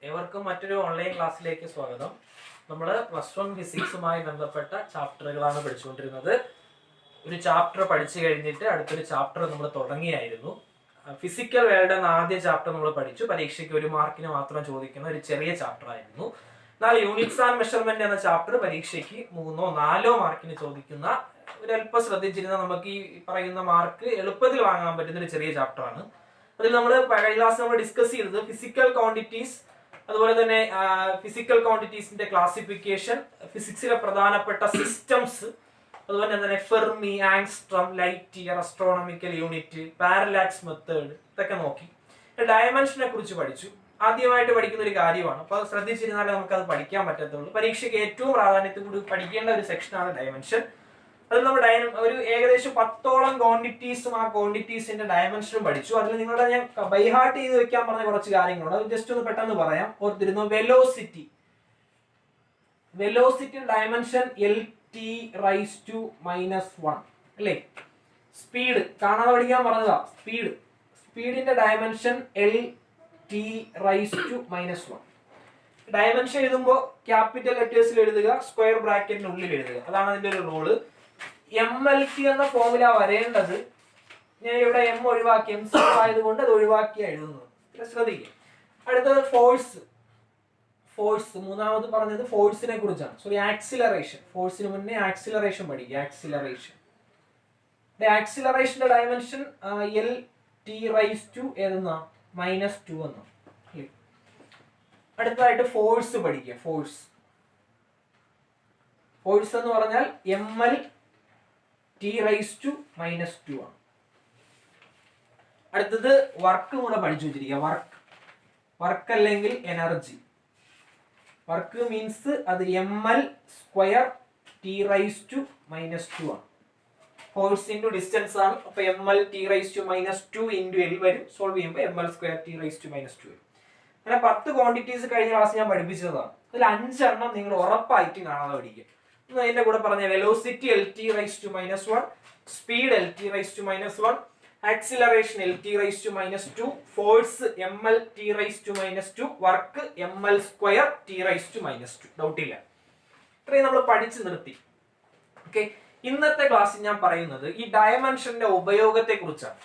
ഏവർക്കും മറ്റൊരു ഓൺലൈൻ ക്ലാസ്സിലേക്ക് സ്വാഗതം. നമ്മൾ +1 ഫിസിക്സുമായി ബന്ധപ്പെട്ട ചാപ്റ്ററുകളാണ് പഠിച്ചുകൊണ്ടിരുന്നത്. ഒരു ചാപ്റ്റർ പഠിച്ചു കഴിഞ്ഞിട്ട് അടുത്തൊരു ചാപ്റ്റർ നമ്മൾ തുടങ്ങിയായിരുന്നു. ഫിസിക്കൽ വേൾഡ് എന്ന ആദ്യ ചാപ്റ്റർ നമ്മൾ പഠിച്ചു. പരീക്ഷയ്ക്ക് 1 മാർക്കിന് മാത്രം ചോദിക്കുന്ന ഒരു ചെറിയ ചാപ്റ്റർ ആയിരുന്നു. എന്നാൽ യൂണിറ്റ്സ് ആൻഡ് മെഷർമെന്റ് എന്ന ചാപ്റ്റർ പരീക്ഷയ്ക്ക് 3ഓ 4ഓ മാർക്കിന് ചോദിക്കുന്ന ഒരല്പം ശ്രദ്ധിച്ചിരുന്ന നമുക്ക് ഈ പറയുന്ന മാർക്ക് എളുപ്പത്തിൽ വാങ്ങാൻ പറ്റുന്ന ഒരു ചെറിയ ചാപ്റ്റർ ആണ്. അതിൽ നമ്മൾ കഴിഞ്ഞ ക്ലാസ് നമ്മൾ ഡിസ്കസ് ചെയ്തത് ഫിസിക്കൽ ക്വാണ്ടിറ്റീസ്, അതുപോലെ തന്നെ ഫിസിക്കൽ ക്വാണ്ടിറ്റീസിന്റെ ക്ലാസിഫിക്കേഷൻ, ഫിസിക്സിലെ പ്രധാനപ്പെട്ട സിസ്റ്റംസ്, അതുപോലെ തന്നെ fermi, angstrom, light year, astronomical unit, parallax method, ഇതൊക്കെ നോക്കി. ഡയമെൻഷനെ കുറിച്ച് പഠിച്ചു. ആദ്യമായിട്ട് പഠിക്കുന്ന ഒരു കാര്യമാണ്. അപ്പോൾ അത് ശ്രദ്ധിച്ചിരുന്നാലേ നമുക്കത് പഠിക്കാൻ പറ്റത്തുള്ളൂ. പരീക്ഷയ്ക്ക് ഏറ്റവും പ്രാധാന്യത്തിൽ കൂടി പഠിക്കേണ്ട ഒരു സെക്ഷനാണ് ഡയമെൻഷൻ. അത് നമ്മൾ ഒരു ഏകദേശം 10ഓളം ക്വാണ്ടിറ്റീസും ആ ക്വാണ്ടിറ്റീസിന്റെ ഡയമെൻഷനും പഠിച്ചു. അതിൽ നിങ്ങളുടെ ഞാൻ ബൈഹാർട്ട് ചെയ്ത് വെക്കാൻ പറഞ്ഞ കുറച്ച് കാര്യങ്ങളുണ്ട്. അത് ജസ്റ്റ് ഒന്ന് പെട്ടെന്ന് പറയാം. ഓർത്തിരുന്നു. വെലോസിറ്റി ഡയമെൻഷൻ LT⁻⁻1 അല്ലേ? സ്പീഡ് കാണാതെ പഠിക്കാൻ പറഞ്ഞതാ. സ്പീഡിന്റെ ഡയമെൻഷൻ LT⁻⁻1. ഡയമെൻഷൻ എഴുതുമ്പോൾ ക്യാപിറ്റൽ ലെറ്റേഴ്സിൽ എഴുതുക, സ്ക്വയർ ബ്രാക്കറ്റിനുള്ളിൽ എഴുതുക. അതാണ് അതിന്റെ ഒരു റോള്. MLT എന്ന ഫോർമുല വരേണ്ടത് ഞാൻ ഇവിടെ M ഒഴിവാക്കി, M ആയതുകൊണ്ട് അത് ഒഴിവാക്കി എഴുതുന്നത്. ശ്രദ്ധിക്കുക. അടുത്തത് ഫോഴ്സ്. മൂന്നാമത് പറഞ്ഞത് ഫോഴ്സിനെ കുറിച്ചാണ്. Sorry, acceleration. ഫോഴ്സിന് മുന്നേ ആക്സിലറേഷൻ പഠിക്കുക. ആക്സിലറേഷന്റെ ഡയമെൻഷൻ LT⁻² ഏതെന്നാ -2 എന്നാ. അടുത്തതായിട്ട് ഫോഴ്സ് പഠിക്കുക. ഫോഴ്സ് എന്ന് പറഞ്ഞാൽ MLT⁻² ആണ്. അടുത്തത് വർക്ക് കൂടെ പഠിച്ചു വെച്ചിരിക്കുക. വർക്ക് അല്ലെങ്കിൽ എനർജി. വർക്ക് മീൻസ് അത് ML²T⁻² ആണ്. ഫോഴ്സ് ഇൻറ്റു ഡിസ്റ്റൻസ് ആണ്. അപ്പൊ ML⁻² ഇൻറ്റു L വരും. സോൾവ് ചെയ്യുമ്പോൾ ML²T⁻² വരും. അങ്ങനെ 10 ക്വാണ്ടിറ്റീസ് കഴിഞ്ഞ ക്ലാസ് ഞാൻ പഠിപ്പിച്ചതാണ്. അതിൽ 5 എണ്ണം നിങ്ങൾ ഉറപ്പായിട്ട് കാണാതെ പഠിക്കുക. അതിന്റെ കൂടെ പറഞ്ഞ velocity LT⁻⁻1, speed LT⁻⁻1, acceleration LT⁻⁻2, force ML⁻⁻2, work ML²T⁻². ഡൗട്ടില്ല. ഇത്രയും നമ്മൾ പഠിച്ചു നിർത്തി. ഓക്കെ, ഇന്നത്തെ ക്ലാസ്സിൽ ഞാൻ പറയുന്നത് ഈ ഡയമെൻഷന്റെ ഉപയോഗത്തെ കുറിച്ചാണ്.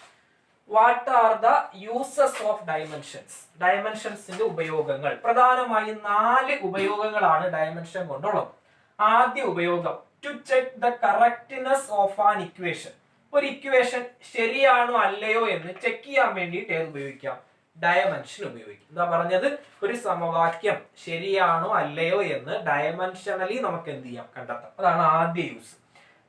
What are the uses of dimensions? ഡയമെൻഷൻസിന്റെ ഉപയോഗങ്ങൾ. പ്രധാനമായും 4 ഉപയോഗങ്ങളാണ് ഡയമെൻഷൻ കൊണ്ടുള്ളത്. ആദ്യ ഉപയോഗം, to check the correctness of an equation. ഒരു ഇക്വേഷൻ ശരിയാണോ അല്ലയോ എന്ന് ചെക്ക് ചെയ്യാൻ വേണ്ടിയിട്ട് ഏത് ഉപയോഗിക്കാം? ഡയമെൻഷൻ ഉപയോഗിക്കും. എന്താ പറഞ്ഞത്? ഒരു സമവാക്യം ശരിയാണോ അല്ലയോ എന്ന് ഡയമെൻഷനലി നമുക്ക് എന്ത് ചെയ്യാം? കണ്ടെത്താം. അതാണ് ആദ്യ യൂസ്.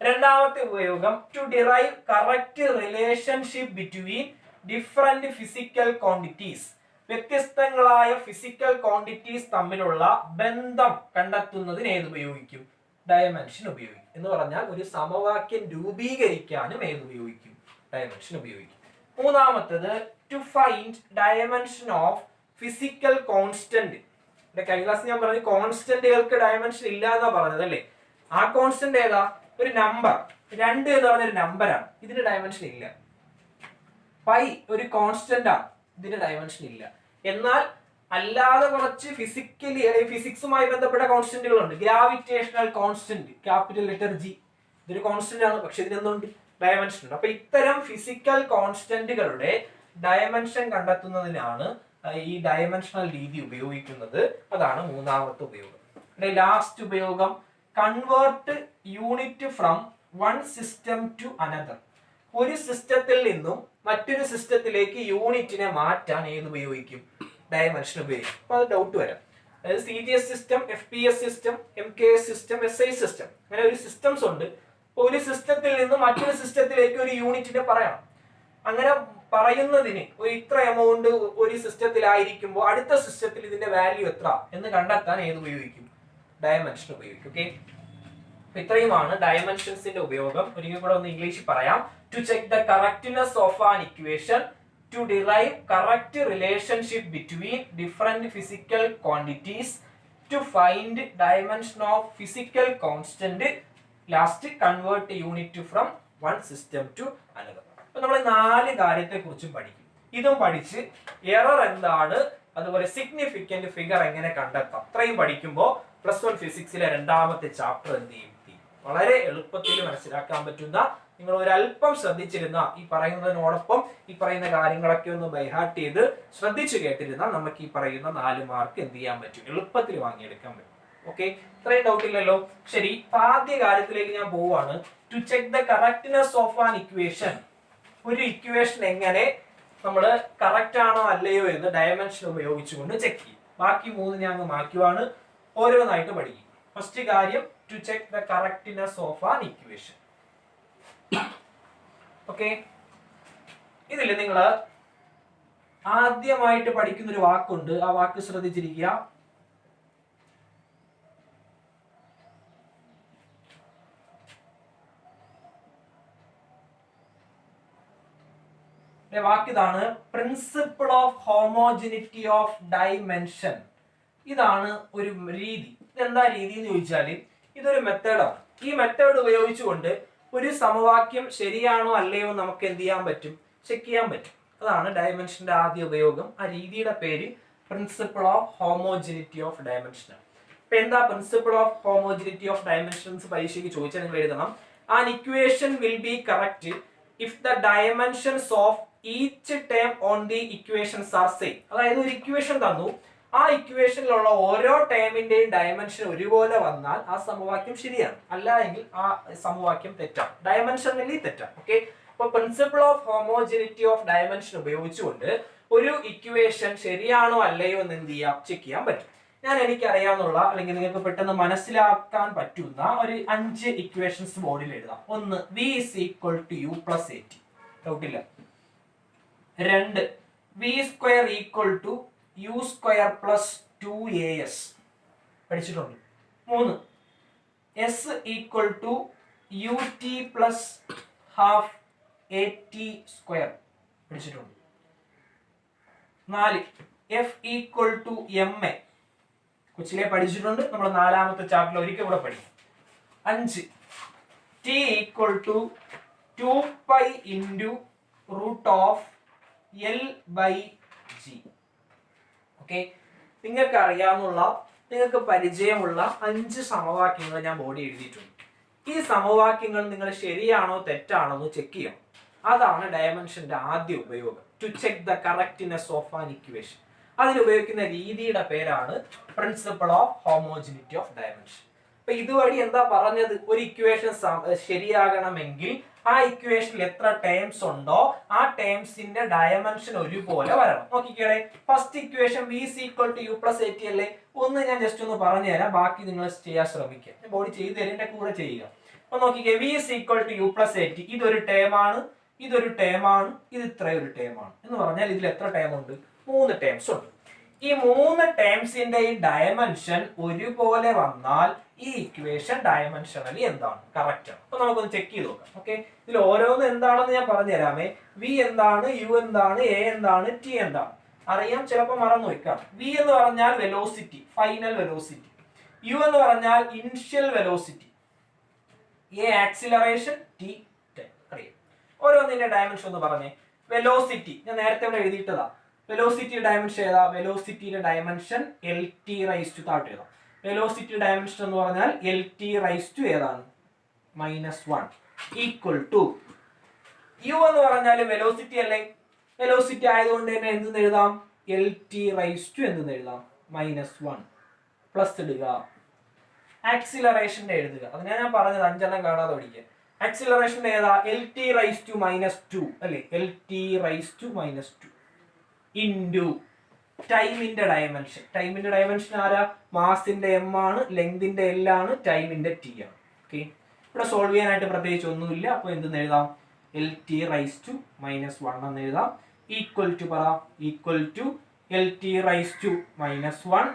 രണ്ടാമത്തെ ഉപയോഗം, to derive correct relationship between different physical quantities. വ്യത്യസ്തങ്ങളായ ഫിസിക്കൽ ക്വാണ്ടിറ്റീസ് തമ്മിലുള്ള ബന്ധം കണ്ടെത്തുന്നതിന് ഏത് ഉപയോഗിക്കും? ഡയമെൻഷൻ ഉപയോഗിക്കും. എന്ന് പറഞ്ഞാൽ ഒരു സമവാക്യം രൂപീകരിക്കാനും ഏത് ഉപയോഗിക്കും? ഡയമെൻഷൻ ഉപയോഗിക്കും. മൂന്നാമത്തത്, to find dimension of physical constant. കഴിഞ്ഞ ക്ലാസ് ഞാൻ പറഞ്ഞു കോൺസ്റ്റന്റുകൾക്ക് ഡയമെൻഷൻ ഇല്ല എന്നാ പറഞ്ഞത് അല്ലേ? ആ കോൺസ്റ്റന്റ് ഏതാ? ഒരു നമ്പർ. 2 എന്ന് പറഞ്ഞൊരു നമ്പറാണ്. ഇതിന് ഡയമെൻഷൻ ഇല്ല. പൈ ഒരു കോൺസ്റ്റന്റ് ആണ്. ഇതിന് ഡയമെൻഷൻ ഇല്ല. എന്നാൽ അല്ലാതെ കുറച്ച് ഫിസിക്സുമായി ബന്ധപ്പെട്ട കോൺസ്റ്റന്റുകളുണ്ട്. Gravitational constant, capital letter G. ഇതൊരു കോൺസ്റ്റന്റ് ആണ്, പക്ഷെ ഇതിനെന്തുണ്ട്? ഡയമെൻഷൻ ഉണ്ട്. അപ്പൊ ഇത്തരം ഫിസിക്കൽ കോൺസ്റ്റന്റുകളുടെ ഡയമെൻഷൻ കണ്ടെത്തുന്നതിനാണ് ഈ ഡയമെൻഷണൽ രീതി ഉപയോഗിക്കുന്നത്. അതാണ് മൂന്നാമത്തെ ഉപയോഗം. ലാസ്റ്റ് ഉപയോഗം, convert unit from one system to another. ഒരു സിസ്റ്റത്തിൽ നിന്നും മറ്റൊരു സിസ്റ്റത്തിലേക്ക് യൂണിറ്റിനെ മാറ്റാൻ ഏത് ഉപയോഗിക്കും? ഡയമെൻഷൻ ഉപയോഗിക്കും. അപ്പൊ അത് ഡൗട്ട് വരാം. അതായത് CGS system, FPS system, MKS system, SI system, അങ്ങനെ ഒരു സിസ്റ്റംസ് ഉണ്ട്. അപ്പൊ ഒരു സിസ്റ്റത്തിൽ നിന്ന് മറ്റൊരു സിസ്റ്റത്തിലേക്ക് ഒരു യൂണിറ്റിനെ പറയണം. അങ്ങനെ പറയുന്നതിന് ഒരു ഇത്ര എമൗണ്ട് ഒരു സിസ്റ്റത്തിലായിരിക്കുമ്പോൾ അടുത്ത സിസ്റ്റത്തിൽ ഇതിന്റെ വാല്യൂ എത്ര എന്ന് കണ്ടെത്താൻ ഏത് ഉപയോഗിക്കും? ഡയമെൻഷൻ ഉപയോഗിക്കും. ഓക്കെ, ഇത്രയുമാണ് ഡയമെൻഷൻസിന്റെ ഉപയോഗം. ഒരിക്കൽ കൂടെ ഒന്ന് ഇംഗ്ലീഷിൽ പറയാം. To check the correctness of an equation, to derive correct relationship between different physical quantities, to find dimension of physical constant, last convert unit from one system to another. അപ്പൊ നമ്മൾ 4 കാര്യത്തെ കുറിച്ചും പഠിക്കും. ഇതും പഠിച്ച് എറർ എന്താണ്, അതുപോലെ സിഗ്നിഫിക്കന്റ് ഫിഗർ എങ്ങനെ കണ്ടെത്താം, ഇത്രയും പഠിക്കുമ്പോൾ +1 ഫിസിക്സിലെ രണ്ടാമത്തെ ചാപ്റ്റർ എന്ത് ചെയ്യും? വളരെ എളുപ്പത്തിൽ മനസ്സിലാക്കാൻ പറ്റുന്ന, നിങ്ങൾ ഒരല്പം ശ്രദ്ധിച്ചിരുന്ന, ഈ പറയുന്നതിനോടൊപ്പം ഈ പറയുന്ന കാര്യങ്ങളൊക്കെ ഒന്ന് ബൈഹാർട്ട് ചെയ്ത് ശ്രദ്ധിച്ചു കേട്ടിരുന്ന നമുക്ക് ഈ പറയുന്ന 4 മാർക്ക് എന്ത് ചെയ്യാൻ പറ്റും? എളുപ്പത്തിൽ വാങ്ങിയെടുക്കാൻ പറ്റും. ഓക്കെ, ഇത്രയും ഡൗട്ട് ഇല്ലല്ലോ. ശരി, ആദ്യ കാര്യത്തിലേക്ക് ഞാൻ പോവാണ്. To check the correctness of an equation. ഒരു ഇക്വേഷൻ എങ്ങനെ നമ്മൾ കറക്റ്റ് ആണോ അല്ലയോ എന്ന് ഡയമെൻഷൻ ഉപയോഗിച്ചുകൊണ്ട് ചെക്ക് ചെയ്യും. ബാക്കി 3 ഞാൻ മാറ്റുവാണ്, ഓരോന്നായിട്ട് പഠിക്കും. ഫസ്റ്റ് കാര്യം, to check the correctness of an equation. Okay, ഇതിൽ നിങ്ങൾ ആദ്യമായിട്ട് പഠിക്കുന്ന ഒരു വാക്കുണ്ട്, ആ വാക്ക് ശ്രദ്ധിച്ചിരിക്കുക. വാക്കിതാണ് principle of homogeneity of dimension. ഇതാണ് ഒരു രീതി. ഇതെന്താ രീതി എന്ന് ചോദിച്ചാൽ ഇതൊരു മെത്തേഡാണ്. ഈ മെത്തേഡ് ഉപയോഗിച്ചുകൊണ്ട് ഒരു സമവാക്യം ശരിയാണോ അല്ലയോ നമുക്ക് എന്ത് ചെയ്യാൻ പറ്റും? ചെക്ക് ചെയ്യാൻ പറ്റും. അതാണ് ഡയമെൻഷന്റെ ആദ്യ ഉപയോഗം. ആ രീതിയുടെ പേര് principle of homogeneity of dimension. ഇപ്പൊ എന്താ principle of homogeneity of dimensions പരീക്ഷയ്ക്ക് ചോദിച്ചാൽ നിങ്ങൾ എഴുതണം, an equation will be correct if the dimensions of each term on the equations are same. അതായത് ഒരു ഇക്വേഷൻ തന്നു, ആ ഇക്വേഷനിലുള്ള ഓരോ ടേമിന്റെയും ഡയമെൻഷൻ ഒരുപോലെ വന്നാൽ ആ സമവാക്യം ശരിയാണ്, അല്ല എങ്കിൽ ആ സമവാക്യം തെറ്റാണ്, ഡയമെൻഷനലി തെറ്റാണ്. ഓക്കെ, അപ്പൊ principle of homogeneity of dimension ഉപയോഗിച്ചുകൊണ്ട് ഒരു ഇക്വേഷൻ ശരിയാണോ അല്ലയോ എന്ന് എന്ത് ചെയ്യാം? ചെക്ക് ചെയ്യാൻ പറ്റും. ഞാൻ എനിക്കറിയാവുന്ന അല്ലെങ്കിൽ നിങ്ങൾക്ക് പെട്ടെന്ന് മനസ്സിലാക്കാൻ പറ്റുന്ന ഒരു 5 ഇക്വേഷൻസ് ബോർഡിൽ എഴുതാം. ഒന്ന്, v = u + at. ഡൗട്ടില്ല. 2, v² = u² + 2as. പഠിച്ചിട്ടുണ്ട്. 3, s = ut + ½ at². പഠിച്ചിട്ടുണ്ട്. 4, f = ma. കൊച്ചിലെ പഠിച്ചിട്ടുണ്ട്, നമ്മൾ 4ാമത്തെ ചാപ്റ്ററിൽ ഒരിക്കൽ കൂടെ പഠിക്കും. 5, t = 2π × √L/g. ഓക്കെ, നിങ്ങൾക്ക് അറിയാവുന്ന, നിങ്ങൾക്ക് പരിചയമുള്ള 5 സമവാക്യങ്ങൾ ഞാൻ ബോർഡിൽ എഴുതിയിട്ടുണ്ട്. ഈ സമവാക്യങ്ങൾ നിങ്ങൾ ശരിയാണോ തെറ്റാണോ എന്ന് ചെക്ക് ചെയ്യണം. അതാണ് ഡയമെൻഷന്റെ ആദ്യ ഉപയോഗം, to check the correctness of an equation. അതിനുപയോഗിക്കുന്ന രീതിയുടെ പേരാണ് principle of homogeneity of dimension. അപ്പൊ ഇതുവഴി എന്താ പറഞ്ഞത്? ഒരു ഇക്വേഷൻ ശരിയാകണമെങ്കിൽ ആ ഇക്വേഷനിൽ എത്ര ടേംസ് ഉണ്ടോ ആ ടേംസിന്റെ ഡയമെൻഷൻ ഒരുപോലെ വരണം. നോക്കിക്കേ, first equation v = u + at അല്ലേ? ഒന്ന് ഞാൻ ജസ്റ്റ് ഒന്ന് പറഞ്ഞു തരാം, ബാക്കി നിങ്ങൾ ചെയ്യാൻ ശ്രമിക്കുക. ഞാൻ ബോഡി ചെയ്ത് തരുന്ന കൂടെ ചെയ്യുക. അപ്പൊ നോക്കിക്കേ, v = u + at, ഇതൊരു ടേം ആണ്, ഇതൊരു ടേം ആണ്, ഇത് ഇത്രയും ഒരു ടേം ആണ് എന്ന് പറഞ്ഞാൽ ഇതിൽ എത്ര ടേം ഉണ്ട്? 3 ടേംസ് ഉണ്ട്. ഈ 3 ടേംസിന്റെ ഈ ഡയമെൻഷൻ ഒരുപോലെ വന്നാൽ ഈ ഇക്വേഷൻ ഡയമെൻഷനലി എന്താണ്? കറക്റ്റ് ആണ്. അപ്പൊ നമുക്കൊന്ന് ചെക്ക് ചെയ്ത് നോക്കാം. ഓക്കെ, ഇതിൽ ഓരോന്ന് എന്താണെന്ന് ഞാൻ പറഞ്ഞു തരാമേ. v എന്താണ്, u എന്താണ്, a എന്താണ്, t എന്താണ് അറിയാം, ചിലപ്പോൾ മറന്നു വെക്കാം. v എന്ന് പറഞ്ഞാൽ വെലോസിറ്റി, ഫൈനൽ വെലോസിറ്റി. u എന്ന് പറഞ്ഞാൽ initial velocity. a acceleration, t time. അറിയാം. ഓരോന്നിന്റെ ഡയമെൻഷൻ ഒന്ന് പറഞ്ഞേ. വെലോസിറ്റി ഞാൻ നേരത്തെ ഇവിടെ എഴുതിയിട്ടതാ. വെലോസിറ്റി ഡയമെൻഷൻ ഏതാ? വെലോസിറ്റിയുടെ ഡയമെൻഷൻ lt⁻⁴ താഴോട്ട് എഴുതാം. വെലോസിറ്റി ഡയമെൻഷൻ എന്ന് പറഞ്ഞാൽ lt⁻⁴ ഏതാണ്? -1 = u എന്ന് പറഞ്ഞാൽ വെലോസിറ്റി അല്ലേ? വെലോസിറ്റി ആയതുകൊണ്ട് തന്നെ എന്തെന്ന് എഴുതാം? lt⁻⁴ എന്തെന്ന് എഴുതാം? -1 പ്ലസ് ഇടുക. ആക്സിലറേഷന്റെ എഴുതുക, അതിനാ ഞാൻ പറഞ്ഞത് 5 എണ്ണം കാണാതെ പഠിക്കുക. ആക്സിലറേഷൻ ഏതാ? lt⁻⁻² അല്ലേ? lt⁻⁻² ഇൻറ്റു ടൈമിന്റെ ഡയമെൻഷൻ. ടൈമിന്റെ ഡയമെൻഷൻ ആരാ? മാസിന്റെ m ആണ്, ലെങ്തിന്റെ l ആണ്, ടൈമിന്റെ t ആണ്. ഓക്കെ, ഇവിടെ സോൾവ് ചെയ്യാനായിട്ട് പ്രത്യേകിച്ച് ഒന്നുമില്ല. അപ്പൊ എന്തെന്ന് എഴുതാം? lt⁻⁻1 എന്ന് എഴുതാം. ഈക്വൽ ടു പറ, ഈക്വൽ ടു lt⁻⁻1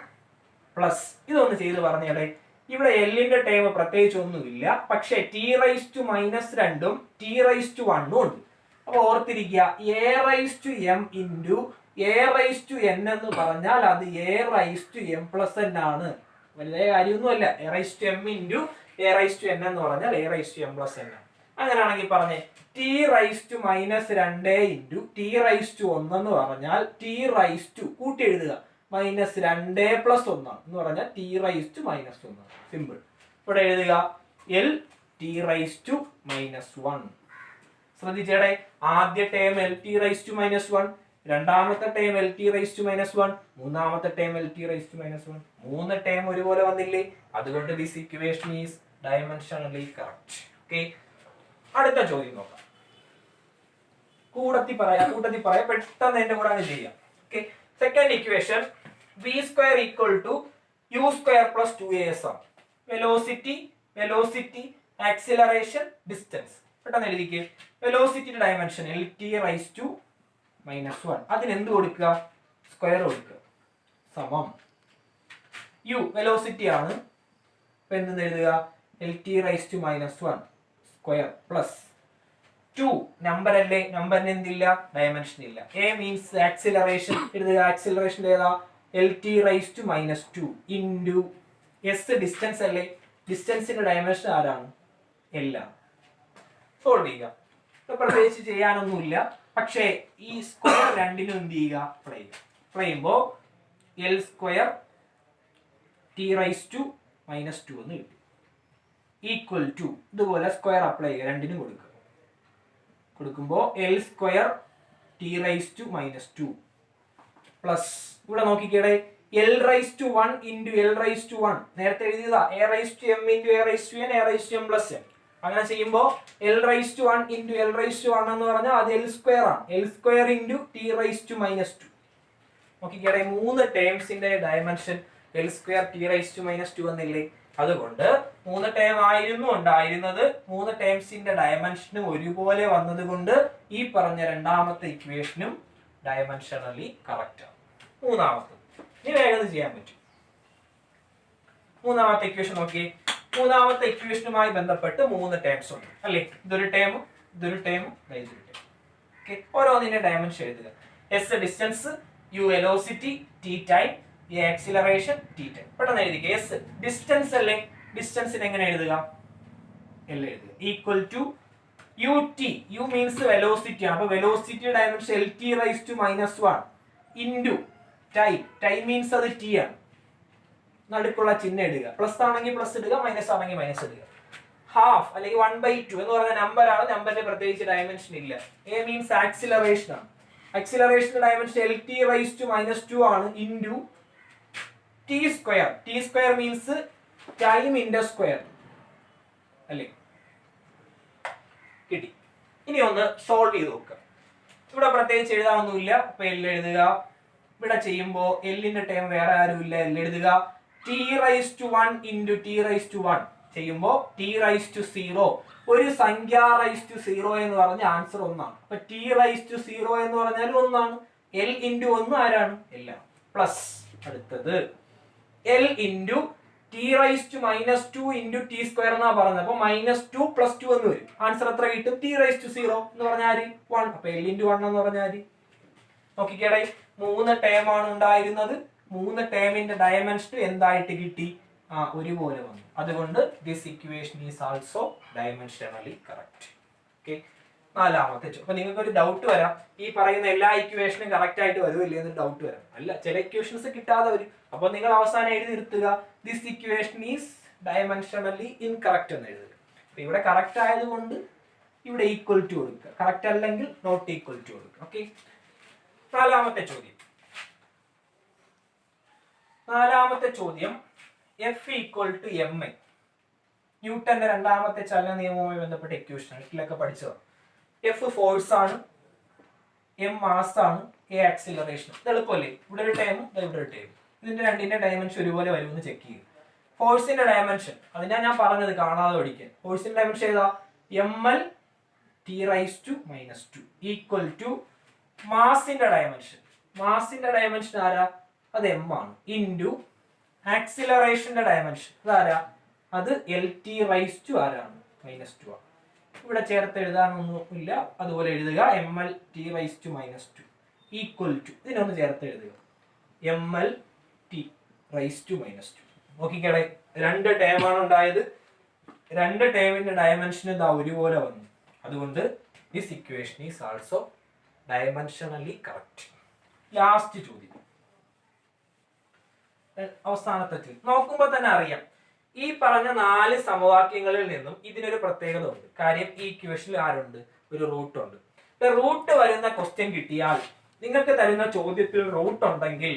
പ്ലസ് ഇതൊന്ന് ചെയ്ത് പറഞ്ഞേടെ. ഇവിടെ എല്ലിന്റെ ടൈം പ്രത്യേകിച്ച് ഒന്നുമില്ല, പക്ഷെ t⁻⁻2 t⁻1 ഉണ്ട്. അപ്പൊ ഓർത്തിരിക്കുക, a⁻m ഇൻറ്റു a⁻n എന്ന് പറഞ്ഞാൽ അത് a⁻m+n ആണ്. വലിയ കാര്യമൊന്നുമല്ല. a⁻m ഇൻറ്റു a⁻n എന്ന് പറഞ്ഞാൽ a⁻m+n ആണ്. അങ്ങനെയാണെങ്കിൽ പറഞ്ഞേ, t⁻−2 ഇൻറ്റു t⁻1 എന്ന് പറഞ്ഞാൽ t⁻2 കൂട്ടി എഴുതുക, മൈനസ് 2 പ്ലസ് 1 എന്ന് പറഞ്ഞാൽ T raise to minus 1. Simple. ഇവിടെ എഴുതുക L T raise to minus 1. ശ്രദ്ധിച്ചേടെ, ആദ്യ term L T raise to minus 1, രണ്ടാമത്തെ term L T raise to minus 1, മൂന്നാമത്തെ term L T raise to minus 1. 3 term ഒരുപോലെ വന്നില്ലേ? അതുകൊണ്ട് this equation is dimensionally correct. Okay, അടുത്ത ചോദ്യം നോക്കാം. കൂട്ടത്തി പറയാം പെട്ടെന്ന് എന്റെ കൂടെ അങ്ങ് ചെയ്യാം. Okay, second equation v square equal to U square plus 2as ആണ്. Velocity acceleration distance. പെട്ടെന്ന് എഴുതിക്ക്. വെലോസിറ്റിയുടെ dimension L T raise to minus 1. അതിന് എന്ത് കൊടുക്കുക? സ്ക്വയർ കൊടുക്കുക. സമം യു വെലോസിറ്റി ആണ്. ഇപ്പൊ എന്തെന്ന് എഴുതുക? L T raise to minus 1 square plus 2 number അല്ലേ, നമ്പറിന് എന്തില്ല? ഡയമെൻഷൻ ഇല്ല. A means acceleration. എഴുതുക. ആക്സിലറേഷൻ ഏതാ? L T raise to minus 2 into s distance അല്ലേ, ഡിസ്റ്റൻസിന്റെ ഡയമെൻഷൻ ആരാണ്? എല്ലാം. സോൾവ് ചെയ്യുക. പ്രത്യേകിച്ച് ചെയ്യാനൊന്നുമില്ല. പക്ഷേ ഈ സ്ക്വയർ രണ്ടിനും എന്ത് ചെയ്യുക? അപ്ലൈ ചെയ്യുക. അപ്ലൈ ചെയ്യുമ്പോൾ L square T raise to minus 2 എന്ന് കിട്ടും. ഈക്വൽ ടു ഇതുപോലെ സ്ക്വയർ അപ്ലൈ ചെയ്യുക. രണ്ടിനും കൊടുക്കുമ്പോൾ L square T raise to minus 2 plus ഇവിടെ നോക്കിക്കേടെ L raise to 1 into L raise to 1 നേരത്തെ എഴുതിയതാ. A raise to M into A raise to N, A raise to M plus M. അങ്ങനെ ചെയ്യുമ്പോൾ L raise to 1 into L raise to 1 എന്ന് പറഞ്ഞാൽ അത് L square ആണ്. L square into T raise to minus 2. നോക്കിക്കേടെ 3 ടേംസിന്റെ dimension L square T raise to minus 2 എന്നില്ലേ? അതുകൊണ്ട് 3 ടേം ആയിരുന്നു ഉണ്ടായിരുന്നത്. 3 ടേംസിന്റെ ഡയമെൻഷനും ഒരുപോലെ വന്നത് കൊണ്ട് ഈ പറഞ്ഞ രണ്ടാമത്തെ ഇക്വേഷനും ഡയമെൻഷനലി കറക്റ്റ് ആണ്. മൂന്നാമത്തെ ഇനി വേഗം ചെയ്യാൻ പറ്റും. മൂന്നാമത്തെ ഇക്വേഷൻ നോക്കിയേ. മൂന്നാമത്തെ ഇക്വേഷനുമായി ബന്ധപ്പെട്ട് 3 ടേംസ് ഉണ്ട് അല്ലേ? ഇതൊരു ടേമും ഇതൊരു ടേമും ഇതൊരു ടേം. ഓക്കെ, ഓരോന്നിന്റെ ഡയമെൻഷൻ എഴുതുക. S distance, U velocity, T time, ഈ ആക്സിലറേഷൻ, ടി ടൈം. പെട്ടെന്ന് എഴുതിക്കുക. എസ് ഡിസ്റ്റൻസ് അല്ലേ, ഡിസ്റ്റൻസിന് എങ്ങനെ എഴുതുക? എൽ എഴുതുക. Equal to U T, U means velocity ആണ്. അപ്പൊ velocity dimension L T raise to minus 1 into time. Time means അത് ടി ആണ്. നടുക്കുള്ള ചിഹ്നം ഇടുക. പ്ലസ് ആണെങ്കിൽ പ്ലസ് ഇടുക, മൈനസ് ആണെങ്കിൽ മൈനസ് ഇടുക. ഹാഫ് അല്ലെങ്കിൽ 1/2 എന്ന് പറയുന്ന നമ്പർ ആണ്. നമ്പറിന്റെ പ്രത്യേകിച്ച് ഡയമെൻഷൻ ഇല്ല. എ മീൻസ് ആക്സിലറേഷൻ ആണ്. ആക്സിലറേഷന്റെ dimension L T raise to minus 2 ആണ് into T square. T square means time into square അല്ലേ? കിട്ടി. ഇനി ഒന്ന് സോൾവ് ചെയ്ത് നോക്കുക. ഇവിടെ പ്രത്യേകിച്ച് എഴുതാനൊന്നുമില്ല. അപ്പൊ എൽ എഴുതുക. ഇവിടെ ചെയ്യുമ്പോൾ എല്ലിന്റെ ടേം വേറെ ആരുമില്ല. എൽ എഴുതുക. T raise to 1 into T raise to 1 ചെയ്യുമ്പോൾ ടി റൈസ് ടു 0. ഒരു സംഖ്യ റൈസ് ടു 0 എന്ന് പറഞ്ഞ ആൻസർ 1 ആണ്. അപ്പൊ ടി റൈസ് ടു 0 എന്ന് പറഞ്ഞാൽ 1 ആണ്. എൽ ഇൻറ്റു 1 ആരാണ്? എല്ലാം. പ്ലസ് അടുത്തത് L into T raise to minus 2 into T square എന്നാ പറഞ്ഞത്. അപ്പൊ -2 + 2 എന്ന് വരും. ആൻസർ എത്ര കിട്ടും? ടി റൈസ് ടു 0 എന്ന് പറഞ്ഞാൽ 1. അപ്പൊ എൽ ഇൻറ്റു 1 എന്ന് പറഞ്ഞാൽ നോക്കിക്കേടെ 3 ടേം ആണ് ഉണ്ടായിരുന്നത്. 3 ടേമിന്റെ ഡയമെൻഷൻ എന്തായിട്ട് കിട്ടി? ഒരുപോലെ വന്നു. അതുകൊണ്ട് this equation is also dimensionally correct. Okay, നാലാമത്തെ. അപ്പൊ നിങ്ങൾക്ക് ഒരു ഡൗട്ട് വരാം, ഈ പറയുന്ന എല്ലാ ഇക്വേഷനും കറക്റ്റ് ആയിട്ട് വരുമില്ലേ എന്നൊരു ഡൗട്ട് വരാം. അല്ല, ചില ഇക്വേഷൻസ് കിട്ടാതെ വരും. അപ്പൊ നിങ്ങൾ അവസാനം എഴുതി നിർത്തുക this equation is dimensionally incorrect എന്ന് എഴുതുക. അപ്പൊ ഇവിടെ കറക്റ്റ് ആയതുകൊണ്ട് ഇവിടെ ഈക്വൽ ടു കൊടുക്കുക. കറക്റ്റ് അല്ലെങ്കിൽ നോട്ട് ഈക്വൽ ടു കൊടുക്കുക. ഓക്കെ, നാലാമത്തെ ചോദ്യം F equal to M I. ന്യൂട്ടന്റെ രണ്ടാമത്തെ ചലന നിയമവുമായി ബന്ധപ്പെട്ട ഇക്വേഷൻ ആണ്. ഇതിലൊക്കെ പഠിച്ചതാണ്. എഫ് ഫോഴ്സ് ആണ്, എം മാസ് ആണ്, എ ആക്സിലറേഷൻ. ഇത് എളുപ്പമല്ലേ? ഇവിടെ ഒരു ടൈം, ഇവിടെ ഒരു ടൈം. ഇതിന്റെ രണ്ടിന്റെ ഡയമെൻഷൻ ഒരുപോലെ വരുമെന്ന് ചെക്ക് ചെയ്യുക. ഫോഴ്സിന്റെ ഡയമെൻഷൻ അതിനാ ഞാൻ പറഞ്ഞത് കാണാതെ പഠിക്കാൻ. ഫോഴ്സിന്റെ ഡയമെൻഷൻ ഏതാ? M L T raise to minus 2 equal to മാസിന്റെ ഡയമെൻഷൻ. മാസിന്റെ ഡയമെൻഷൻ ആരാ? അത് എം ആണ്. ഇൻറ്റു ആക്സിലറേഷന്റെ ഡയമെൻഷൻ അതാരാ? അത് എൽ ടി റൈസ് ടു ആരാണ്? -2 ആണ്. ഇവിടെ ചേർത്ത് എഴുതാനൊന്നും ഇല്ല. അതുപോലെ എഴുതുക. M L T raise to -2 equal to ഇതിനൊന്ന് ചേർത്ത് എഴുതുക. M L T raise to -2. നോക്കിക്കടേ, 2 ടേമാണ് ഉണ്ടായത്. 2 ടേമിന്റെ ഡയമെൻഷൻ ഇതാ ഒരുപോലെ വന്നു. അതുകൊണ്ട് this equation is also dimensionally correct. Last ചോദ്യം. അവസാനത്തെ നോക്കുമ്പോൾ തന്നെ അറിയാം ഈ പറഞ്ഞ 4 സമവാക്യങ്ങളിൽ നിന്നും ഇതിനൊരു പ്രത്യേകത ഉണ്ട്. കാര്യം ഈ ഇക്വേഷനിൽ ആരുണ്ട്? ഒരു റൂട്ട് ഉണ്ട്. റൂട്ട് വരുന്ന ക്വസ്റ്റ്യൻ കിട്ടിയാൽ നിങ്ങൾക്ക് തരുന്ന ചോദ്യത്തിൽ റൂട്ട് ഉണ്ടെങ്കിൽ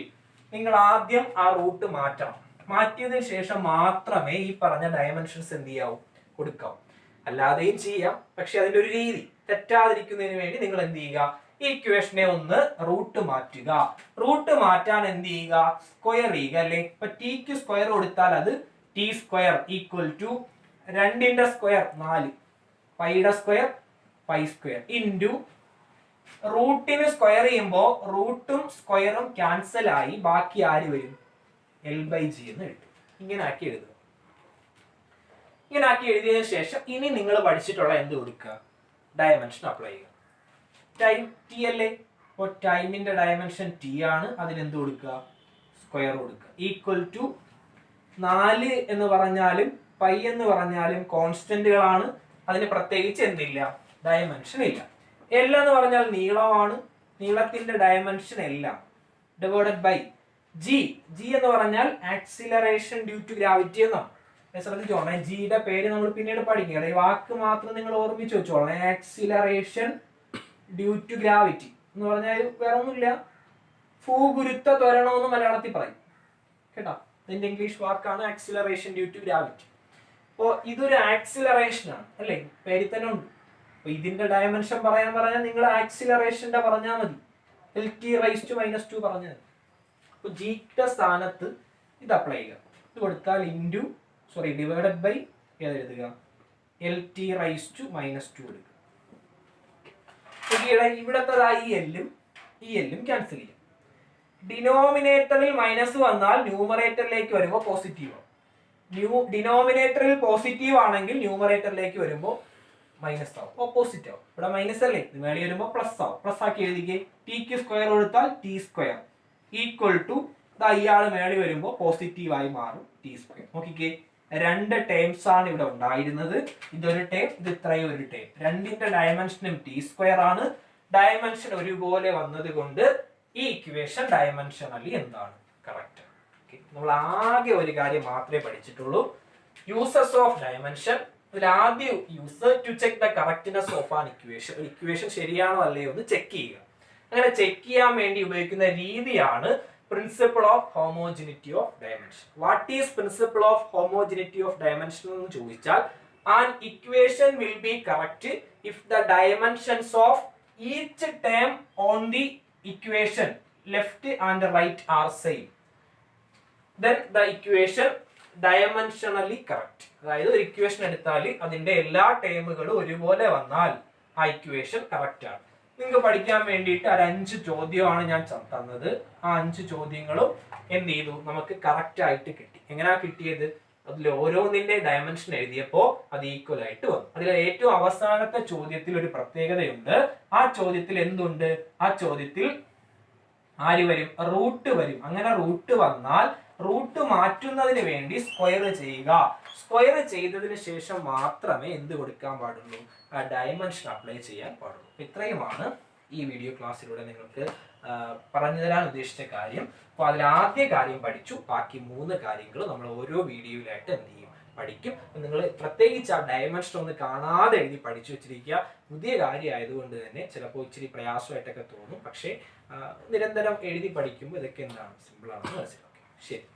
നിങ്ങൾ ആദ്യം ആ റൂട്ട് മാറ്റണം. മാറ്റിയതിനു ശേഷം മാത്രമേ ഈ പറഞ്ഞ ഡയമെൻഷൻസ് എന്ത് ചെയ്യാവൂ? കൊടുക്കാവൂ. അല്ലാതെയും ചെയ്യാം, പക്ഷെ അതിന്റെ ഒരു രീതി തെറ്റാതിരിക്കുന്നതിന് വേണ്ടി നിങ്ങൾ എന്ത് ചെയ്യുക? ഈ ഇക്വേഷനെ ഒന്ന് റൂട്ട് മാറ്റുക. റൂട്ട് മാറ്റാൻ എന്ത് ചെയ്യുക? സ്ക്വയർ ചെയ്യുക അല്ലേ? ഇപ്പൊ ടിക്ക് സ്ക്വയർ കൊടുത്താൽ അത് ടി സ്ക്വയർ ഈക്വൽ ടു 2ന്റെ സ്ക്വയർ 4, പൈയുടെ സ്ക്വയർ പൈ സ്ക്വയർ ഇൻറ്റു റൂട്ടിന് സ്ക്വയർ ചെയ്യുമ്പോൾ റൂട്ടും സ്ക്വയറും ക്യാൻസൽ ആയി ബാക്കി ആര് വരും? L/G എന്ന് കിട്ടും. ഇങ്ങനെ ആക്കി എഴുതുക. ഇങ്ങനെ ആക്കി എഴുതിയതിനു ശേഷം ഇനി നിങ്ങൾ പഠിച്ചിട്ടുള്ള എന്ത് കൊടുക്കുക? ഡയമെൻഷൻ അപ്ലൈ ചെയ്യുക. ടൈം ടി അല്ലേ? അപ്പോൾ ടൈമിന്റെ ഡയമെൻഷൻ ടി ആണ്. അതിനെന്ത് കൊടുക്കുക? സ്ക്വയർ കൊടുക്കുക. ഈക്വൽ ടു 4 എന്ന് പറഞ്ഞാലും പൈ എന്ന് പറഞ്ഞാലും കോൺസ്റ്റന്റുകളാണ്. അതിന് പ്രത്യേകിച്ച് എന്തില്ല? ഡയമെൻഷൻ ഇല്ല. എൽ എന്ന് പറഞ്ഞാൽ നീളമാണ്. നീളത്തിന്റെ ഡയമെൻഷൻ എല്ലാം ഡിവൈഡഡ് ബൈ ജി. ജി എന്ന് പറഞ്ഞാൽ ആക്സിലറേഷൻ ഡ്യൂ ടു ഗ്രാവിറ്റി എന്നാണ്. ശ്രദ്ധിച്ചോളെ, ജിയുടെ പേര് നമ്മൾ പിന്നീട് പഠിക്കുക. ഈ വാക്ക് മാത്രം നിങ്ങൾ ഓർമ്മിച്ച് വെച്ചോളെ. ആക്സിലറേഷൻ ഡ്യൂ ടു ഗ്രാവിറ്റി എന്ന് പറഞ്ഞാൽ വേറെ ഒന്നുമില്ല, ഭൂഗുരുത്വ ത്വരണം എന്ന് മലയാളത്തിൽ പറയും കേട്ടോ. ഇതിന്റെ ഇംഗ്ലീഷ് വാക്കാണ് ആക്സിലറേഷൻ ഡ്യൂ ടു ഗ്രാവിറ്റി. അപ്പോൾ ഇതൊരു ആക്സിലറേഷൻ ആണ് അല്ലേ? പേരിൽ തന്നെ ഉണ്ട്. അപ്പൊ ഇതിന്റെ ഡയമെൻഷൻ പറഞ്ഞാൽ നിങ്ങൾ ആക്സിലറേഷന്റെ പറഞ്ഞാൽ മതി. L/-2 പറഞ്ഞാൽ മതി. അപ്പൊ ജിയുടെ സ്ഥാനത്ത് ഇത് അപ്ലൈ ചെയ്യുക. ഇത് കൊടുത്താൽ ഡിവൈഡഡ് ബൈ ഏതെഴുതുക? L/-2 എടുക്കുക. ഇവിടത്തെ ഈ എല്ലും ക്യാൻസൽ ചെയ്യാം. ഡിനോമിനേറ്ററിൽ മൈനസ് വന്നാൽ ന്യൂമറേറ്ററിലേക്ക് വരുമ്പോൾ പോസിറ്റീവ് ആവും. ഡിനോമിനേറ്ററിൽ പോസിറ്റീവ് ആണെങ്കിൽ ന്യൂമറേറ്ററിലേക്ക് വരുമ്പോൾ മൈനസ് ആവും, ഓപ്പോസിറ്റ് ആവും. ഇവിടെ മൈനസ് അല്ലേ, ഇത് മേളിൽ വരുമ്പോൾ പ്ലസ് ആവും. പ്ലസ് ആക്കി എഴുതിക്കേ. ടിക്ക് സ്ക്വയർ കൊടുത്താൽ ടി സ്ക്വയർ ഈക്വൽ ടു ഇയാൾ മേളിൽ വരുമ്പോൾ പോസിറ്റീവ് ആയി മാറും ടി സ്ക്വയർ. നോക്കിക്കേ, 2 ടേംസ് ആണ് ഇവിടെ ഉണ്ടായിരുന്നത്. ഇതൊരു ടേം, ഇത് ഇത്രയും ഒരു ടേം. രണ്ടിന്റെ ഡയമെൻഷനും ടി സ്ക്വയർ ആണ്. ഡയമെൻഷൻ ഒരുപോലെ വന്നത് കൊണ്ട് ഈ ഇക്വേഷൻ ഡയമെൻഷനലി എന്താണ്? കറക്റ്റ്. നമ്മൾ ആകെ ഒരു കാര്യം മാത്രമേ പഠിച്ചിട്ടുള്ളൂ, യൂസസ് ഓഫ് ഡയമെൻഷൻ. ഇതിൽ ആദ്യ use to check the correctness of an equation. ഒരു ഇക്വേഷൻ ശരിയാണോ അല്ലയോ എന്ന് ചെക്ക് ചെയ്യുക. അങ്ങനെ ചെക്ക് ചെയ്യാൻ വേണ്ടി ഉപയോഗിക്കുന്ന രീതിയാണ് principle of homogeneity of dimension. What is principle of homogeneity of dimension എന്ന് ചോദിച്ചാൽ, an equation will be correct if the dimensions of each term on the equation left and right are same. then the equation dimensionally correct. അതായത് ഒരു equation എടുത്താൽ അതിന്റെ എല്ലാ ടേമുകളും ഒരുപോലെ വന്നാൽ ആ ഇക്വേഷൻ കറക്റ്റ് ആണ്. നിങ്ങൾക്ക് പഠിക്കാൻ വേണ്ടിയിട്ട് ഒരു 5 ചോദ്യമാണ് ഞാൻ തന്നത്. ആ 5 ചോദ്യങ്ങളും എന്ത് ചെയ്തു? നമുക്ക് കറക്റ്റ് ആയിട്ട് കിട്ടി. എങ്ങനെയാ കിട്ടിയത്? അതിൽ ഓരോന്നിന്റെ ഡയമെൻഷൻ എഴുതിയപ്പോൾ അത് ഈക്വൽ ആയിട്ട് വന്നു. അതിൽ ഏറ്റവും അവസാനത്തെ ചോദ്യത്തിൽ ഒരു പ്രത്യേകതയുണ്ട്. ആ ചോദ്യത്തിൽ എന്തുണ്ട്? ആ ചോദ്യത്തിൽ ആര് വരും? റൂട്ട് വരും. അങ്ങനെ റൂട്ട് വന്നാൽ റൂട്ട് മാറ്റുന്നതിന് വേണ്ടി സ്ക്വയർ ചെയ്യുക. സ്ക്വയർ ചെയ്തതിന് ശേഷം മാത്രമേ എന്ത് കൊടുക്കാൻ പാടുള്ളൂ? ആ ഡയമെൻഷൻ അപ്ലൈ ചെയ്യാൻ പാടുള്ളൂ. ഇത്രയുമാണ് ഈ വീഡിയോ ക്ലാസ്സിലൂടെ നിങ്ങൾക്ക് പറഞ്ഞു തരാൻ ഉദ്ദേശിച്ച കാര്യം. അപ്പോൾ അതിൽ ആദ്യ കാര്യം പഠിച്ചു. ബാക്കി 3 കാര്യങ്ങൾ നമ്മൾ ഓരോ വീഡിയോയിലായിട്ട് എന്ത് ചെയ്യും? പഠിക്കും. നിങ്ങൾ പ്രത്യേകിച്ച് ആ ഡയമെൻഷൻ ഒന്ന് കാണാതെ എഴുതി പഠിച്ചു വെച്ചിരിക്കുക. പുതിയ കാര്യം ആയതുകൊണ്ട് തന്നെ ചിലപ്പോൾ ഇച്ചിരി പ്രയാസമായിട്ടൊക്കെ തോന്നും. പക്ഷേ നിരന്തരം എഴുതി പഠിക്കുമ്പോൾ ഇതൊക്കെ എന്താണ്? സിമ്പിൾ ആണെന്ന് മനസ്സിലാക്കും. ശരി.